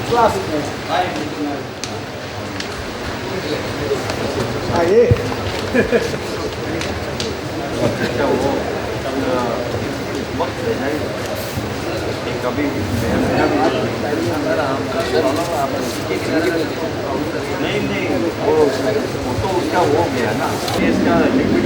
Classic, man. आइए। वक्त है कि कभी नहीं नहीं वो तो उसका हो गया ना इसका लिक्विड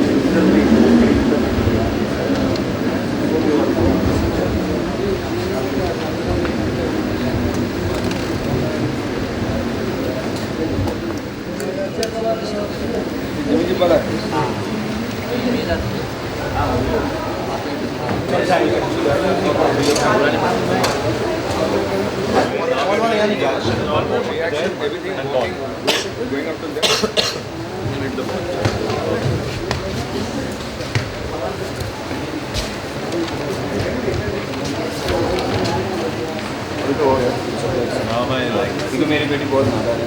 मेरी बेटी बहुत माता है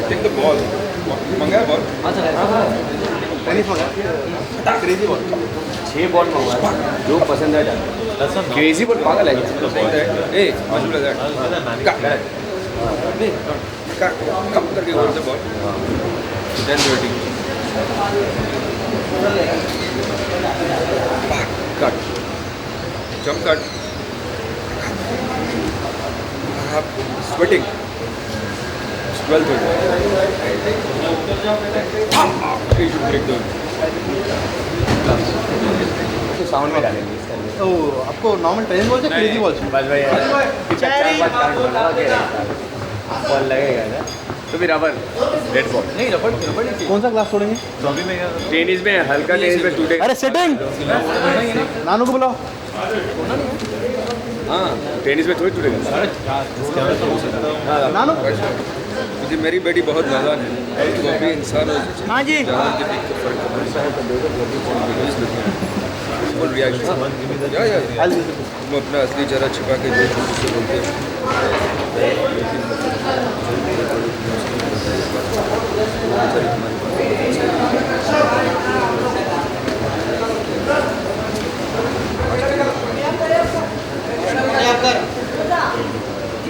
टेक द बॉल मंगाया बॉल टेनिस मंगा क्रेजी बॉल 6 बॉल मंगवाया जो पसंद है जाता क्रेजी बॉल पागल है ए मालूम लगा कम करके बोल दे ball 10:30 cut jump cut sweating 12 हो you should break the sound में डालेंगे इसका तो आपको नॉर्मल टेनिस बॉल से क्रेजी बॉल से बस भाई बॉल लगेगा ना तो फिर रबर रेड बॉल नहीं रबड़ नहीं कौन सा ग्लास तोड़ेंगे टेनिस में हल्का टेनिस में टूटेगा अरे सेटिंग नानू को बुलाओ हाँ टेनिस में थोड़ी टूटेगा नानू मुझे मेरी बेटी बहुत नादान है तो अभी इंसान हाँ जी रिएक्शन या तुम अपना असली चेहरा छिपा के जो मुझसे बोलते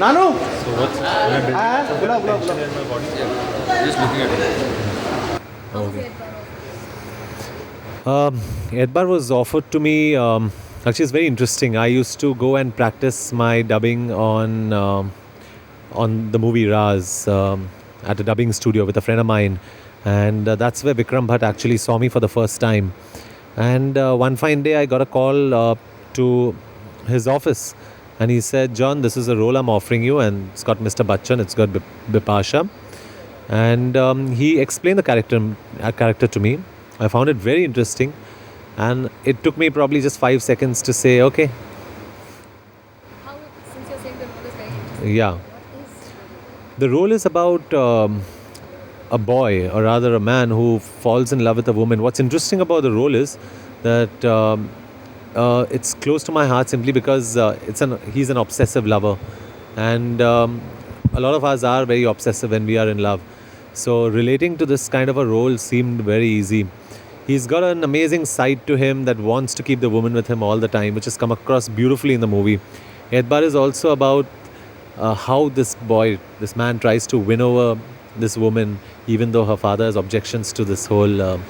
नानू So what's my building बुला बुला बुला tension in my body? just looking at it. Okay. Edbar was offered to me. Actually, it's very interesting. I used to go and practice my dubbing on the movie Raz at a dubbing studio with a friend of mine, and that's where Vikram Bhatt actually saw me for the first time. And one fine day, I got a call to his office, and he said, "John, this is a role I'm offering you, and it's got Mr. Bachchan, it's got Bipasha." And he explained the character to me. I found it very interesting, and it took me probably just 5 seconds to say, okay, How, since you're saying the role is very interesting, yeah. what is The role is about a boy, or rather a man, who falls in love with a woman. What's interesting about the role is that it's close to my heart simply because he's an obsessive lover, and a lot of us are very obsessive when we are in love. So relating to this kind of a role seemed very easy. He's got an amazing side to him that wants to keep the woman with him all the time, which has come across beautifully in the movie. Edbar is also about how this man tries to win over this woman, even though her father has objections to this whole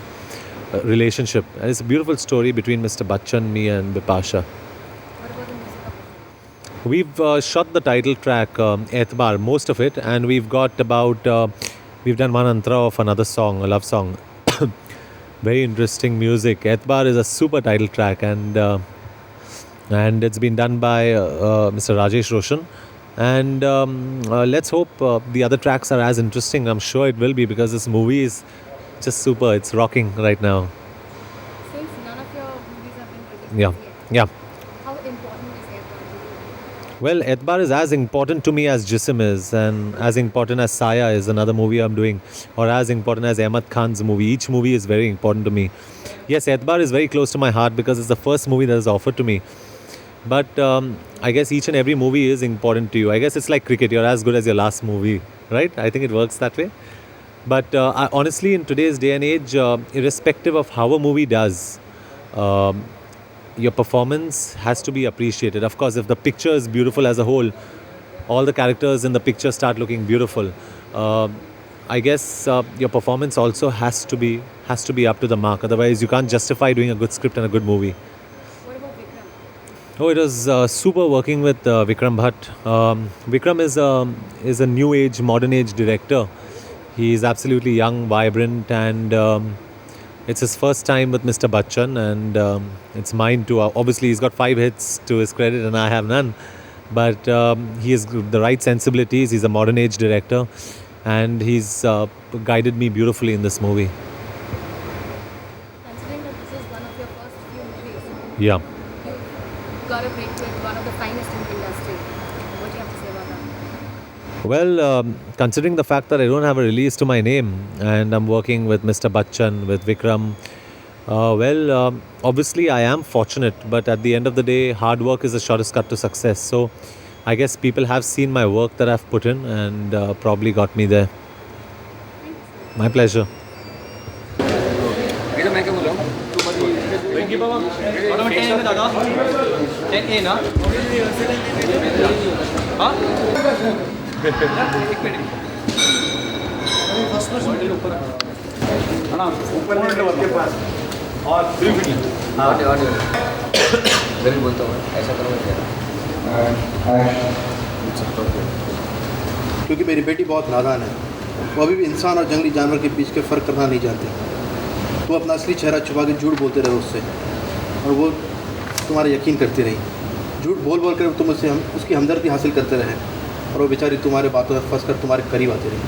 relationship. And it's a beautiful story between Mr. Bachchan, me, and Bipasha. what about the music of it? We've shot the title track, Etbar, most of it, and we've got about, we've done one antra of another song, a love song. Very interesting music. Etbar is a super title track, and it's been done by Mr. Rajesh Roshan. And let's hope the other tracks are as interesting. I'm sure it will be, because this movie is just super. It's rocking right now. Since none of your movies have been released Yeah, yet, yeah. how important is Airborne to you? Well, Etbar is as important to me as Jism is, and as important as Saya is, another movie I'm doing, or as important as Ahmad Khan's movie. Each movie is very important to me. Yes, Etbar is very close to my heart because it's the first movie that is offered to me. But I guess each and every movie is important to you. I guess it's like cricket. You're as good as your last movie, right? I think it works that way. But honestly, in today's day and age, irrespective of how a movie does, your performance has to be appreciated. Of course, if the picture is beautiful as a whole, all the characters in the picture start looking beautiful. I guess your performance also has to be up to the mark. Otherwise, you can't justify doing a good script and a good movie. What about Vikram? Oh, it was super working with Vikram Bhatt. Vikram is a new age, modern age director. He is absolutely young, vibrant, and it's his first time with Mr. Bachchan, and it's mine too. Obviously, he's got 5 hits to his credit, and I have none. But he has the right sensibilities. He's a modern age director, and he's guided me beautifully in this movie. Considering that this is one of your first few movies, Yeah. you got a break with one of the finest in the industry. What do you have to say about that? Well, considering the fact that I don't have a release to my name and I'm working with Mr. Bachchan, with Vikram, obviously I am fortunate, but at the end of the day, hard work is the shortest cut to success. So I guess people have seen my work that I've put in and probably got me there. My pleasure. ये तो मैं क्या बोल रहा हूँ तू मत बोल जरूर बोलता हूँ ऐसा करो क्योंकि मेरी बेटी बहुत नादान है, वो अभी भी इंसान और जंगली जानवर के बीच के फ़र्क करना नहीं जानती। तुम अपना असली चेहरा छुपा के झूठ बोलते रहे उससे, और वो तुम्हारा यकीन करती रही। झूठ बोल बोल कर तुम उससे उसकी हमदर्दी हासिल करते रहे, और वो बेचारी तुम्हारे बातों में फंस कर तुम्हारे करीब आती रही।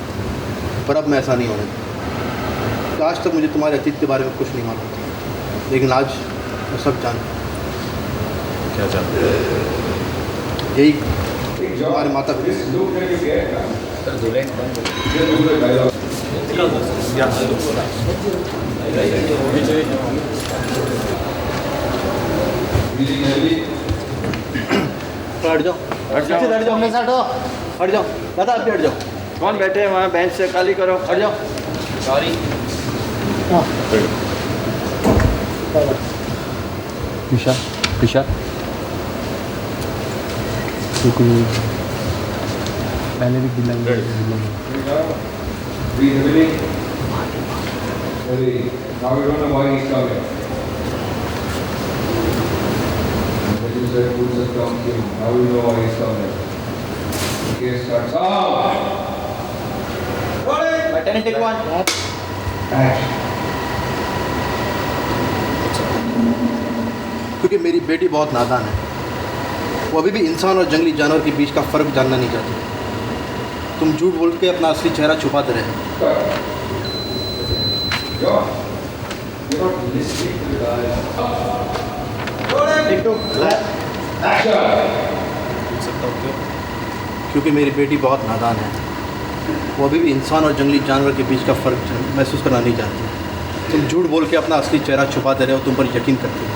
पर अब मैं ऐसा नहीं होने दूंगा। आज तक मुझे तुम्हारे अतीत के बारे में कुछ नहीं मालूम था, लेकिन आज मैं सब जानता हूँ। क्या जानते यही तुम्हारे माता पिता हट जाओ, अपने साथ हट जाओ दादा, आप भी हट जाओ। कौन बैठे हैं वहाँ बेंच से खाली करो। हट जाओ। सॉरी ईशा ईशा पहले भी दिला Breathe heavily. Ready. Now we don't know why he's coming. When you said foods have come to him, now we know why he's coming. Okay, start. Sound! Rolling! Ten take one. Action. क्योंकि मेरी बेटी बहुत नादान है, वो अभी भी इंसान और जंगली जानवर के बीच का फ़र्क जानना नहीं चाहती। तुम झूठ बोल के अपना असली चेहरा छुपाते रहे। John, you're not listening to the guy. Take two. Action! क्योंकि मेरी बेटी बहुत नादान है, वो अभी भी इंसान और जंगली जानवर के बीच का फ़र्क महसूस करना नहीं चाहती। तुम झूठ बोल के अपना असली चेहरा छुपाते रहे और तुम पर यकीन करते रहे।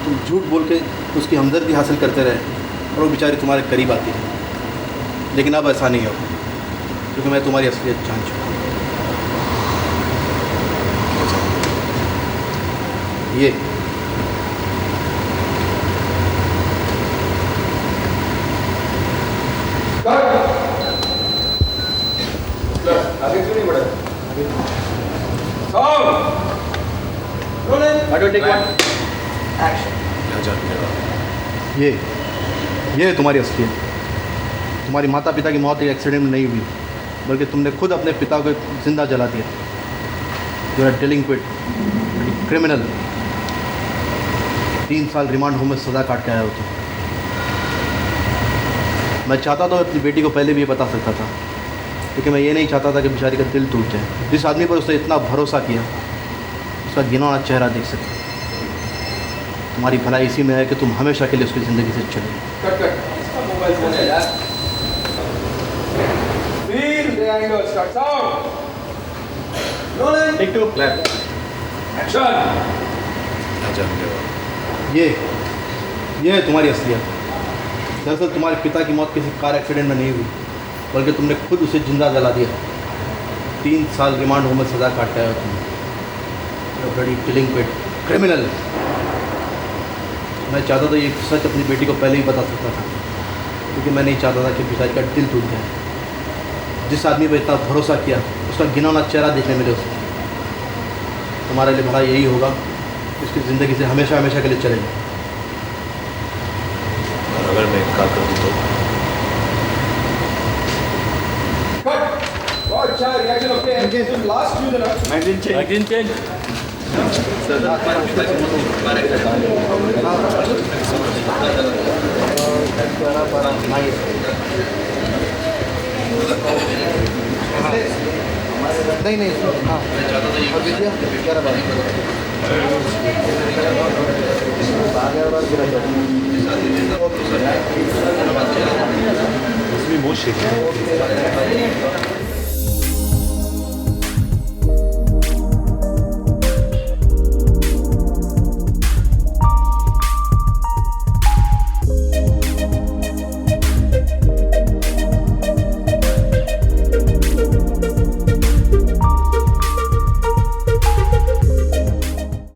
तुम झूठ बोल के उसकी हमदर्दी हासिल करते रहे, और वो बेचारी तुम्हारे करीब आती है। लेकिन अब ऐसा नहीं होगा, क्योंकि मैं तुम्हारी असलियत जान चुका हूँ। ये आगे क्यों नहीं बढ़ा? Sound! Rolling! Take one. ये है तुम्हारी असलियत। तुम्हारी माता पिता की मौत एक एक्सीडेंट में नहीं हुई, बल्कि तुमने खुद अपने पिता को जिंदा जला दिया। You are डेलिंक्विंट, criminal. 3 साल रिमांड होम में सज़ा काट के आया हो तुम। मैं चाहता तो अपनी बेटी को पहले भी ये बता सकता था, लेकिन मैं ये नहीं चाहता था कि बेचारी का दिल टूट जाए। जिस आदमी पर उसने इतना भरोसा किया, उसका घिनौना चेहरा देख सके। तुम्हारी भलाई इसी में है कि तुम हमेशा के लिए उसकी ज़िंदगी से चले। Cut, cut. इसका मोबाइल फोन है यार। Feel the angle. Start. Sound! Rolling! Take two. Action! ये है तुम्हारी असलियत। दरअसल तुम्हारे पिता की मौत किसी कार एक्सीडेंट में नहीं हुई, बल्कि तुमने खुद उसे जिंदा जला दिया। 3 साल रिमांड होम में सज़ा काट के आए हो तुम। बड़ी डेलिंक्विंट, क्रिमिनल। मैं चाहता था ये सच अपनी बेटी को पहले ही बता सकता था, क्योंकि मैं नहीं चाहता था कि पिताजी का दिल टूट जाए। जिस आदमी पर इतना भरोसा किया उसका घिनौना चेहरा देखने मिले उसको। तुम्हारे लिए भला यही होगा, उसकी ज़िंदगी से हमेशा हमेशा के लिए चलेगा। अगर मैं इनकार कर दूँ तो बहुत अच्छा reaction okay last few minutes magazine change नहीं नहीं हाँ और विद्या 11 बार